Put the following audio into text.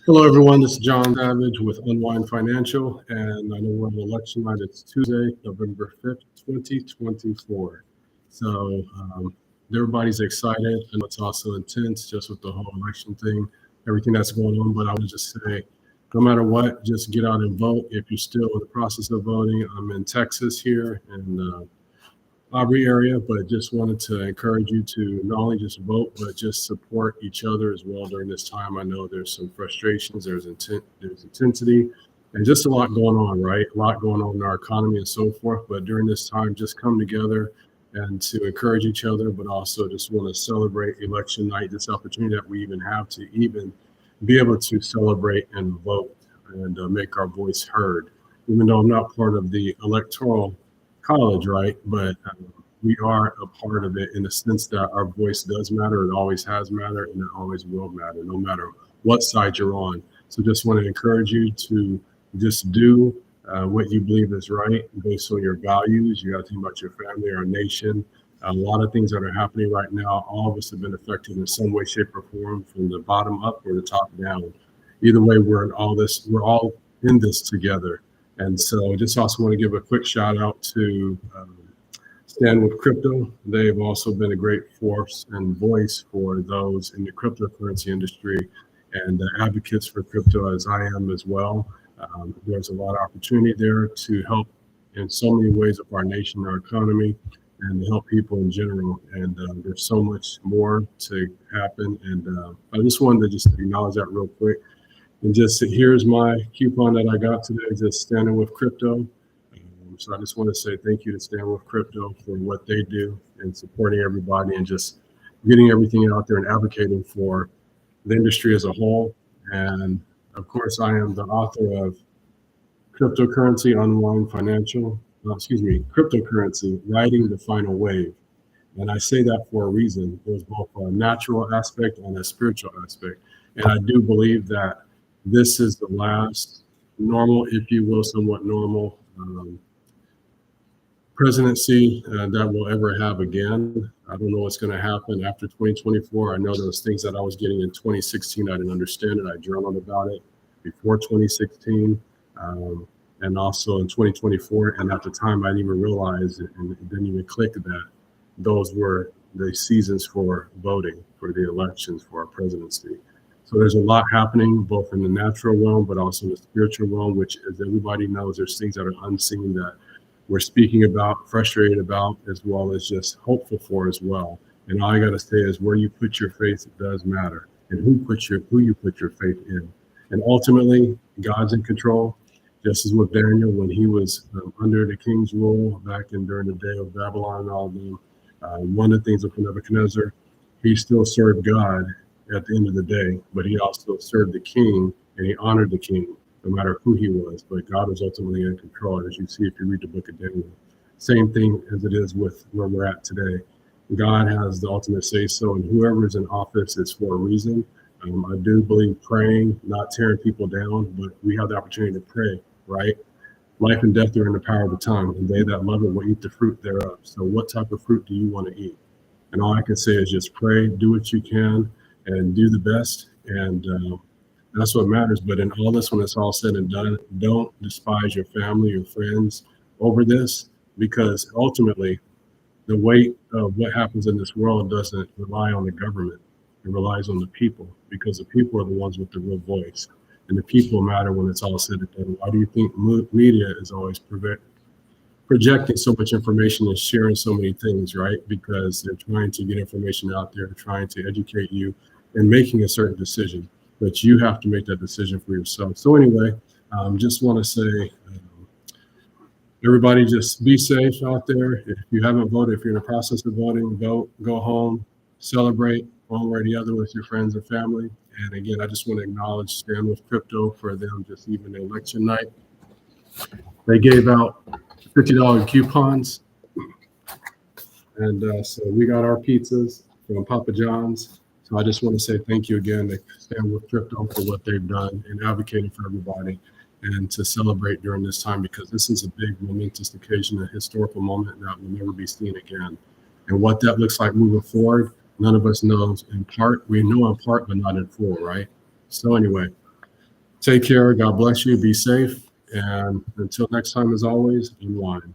Hello, everyone. This is John Savage with Unwind Financial, and I know we're on election night. It's Tuesday, November 5th, 2024. So everybody's excited, and it's also intense just with the whole election thing, everything that's going on. But I would just say, no matter what, just get out and vote. If you're still in the process of voting, I'm in Texas here, and Aubrey area, but just wanted to encourage you to not only just vote, but just support each other as well during this time. I know there's some frustrations, there's intensity, and just a lot going on, right? A lot going on in our economy and so forth. But during this time, just come together and to encourage each other, but also just want to celebrate election night, this opportunity that we even have to even be able to celebrate and vote and make our voice heard. Even though I'm not part of the electoral college, right? But we are a part of it in the sense that our voice does matter. It always has mattered, and it always will matter, no matter what side you're on. So just want to encourage you to just do what you believe is right based on your values. You got to think about your family, our nation. A lot of things that are happening right now, all of us have been affected in some way, shape, or form, from the bottom up or the top down. Either way, we're all in this together. And so I just also want to give a quick shout out to StandwithCrypto. They've also been a great force and voice for those in the cryptocurrency industry and advocates for crypto, as I am as well. There's a lot of opportunity there to help in so many ways of our nation, our economy, and to help people in general. And there's so much more to happen. And I just wanted to just acknowledge that real quick. And just here's my coupon that I got today, just standing with crypto. So I just want to say thank you to StandwithCrypto for what they do and supporting everybody and just getting everything out there and advocating for the industry as a whole. And of course, I am the author of Cryptocurrency Unwind Financial, Cryptocurrency, Riding the Final Wave. And I say that for a reason. There's both a natural aspect and a spiritual aspect. And I do believe that this is the last normal, if you will, somewhat normal presidency that we'll ever have again. I don't know what's going to happen after 2024. I know those things that I was getting in 2016, I didn't understand it. I journaled about it before 2016 and also in 2024. And at the time, I didn't even realize it, and it didn't even click that those were the seasons for voting for the elections for our presidency. So there's a lot happening both in the natural realm, but also in the spiritual realm, which, as everybody knows, there's things that are unseen that we're speaking about, frustrated about, as well as just hopeful for as well. And all I got to say is where you put your faith does matter, and who you put your faith in. And ultimately, God's in control, just as with Daniel when he was under the king's rule back during the day of Babylon and all of them. One of the things with Nebuchadnezzar, he still served God at the end of the day, but he also served the king and he honored the king no matter who he was. But God was ultimately in control, as you see if you read the book of Daniel. Same thing as it is with where we're at today. God has the ultimate say so, and whoever is in office is for a reason. I do believe praying, not tearing people down, but we have the opportunity to pray, right? Life and death are in the power of the tongue, and they that love it will eat the fruit thereof. So what type of fruit do you want to eat? And all I can say is just pray, do what you can, and do the best, and that's what matters. But in all this, when it's all said and done, don't despise your family or friends over this, because ultimately the weight of what happens in this world doesn't rely on the government. It relies on the people, because the people are the ones with the real voice, and the people matter when it's all said and done. Why do you think media is always projecting so much information and sharing so many things, right? Because they're trying to get information out there, trying to educate you and making a certain decision, but you have to make that decision for yourself. So anyway, just want to say, everybody just be safe out there. If you haven't voted, if you're in the process of voting, vote, go home, celebrate one way or the other with your friends and family. And again, I just want to acknowledge StandwithCrypto for them, just even election night. They gave out $50 coupons. And so we got our pizzas from Papa John's. So I just want to say thank you again to StandwithCrypto for what they've done in advocating for everybody and to celebrate during this time, because this is a big momentous occasion, a historical moment that will never be seen again. And what that looks like moving forward, none of us knows in part. We know in part, but not in full, right? So anyway, Take care. God bless you. Be safe. And until next time, as always, unwind.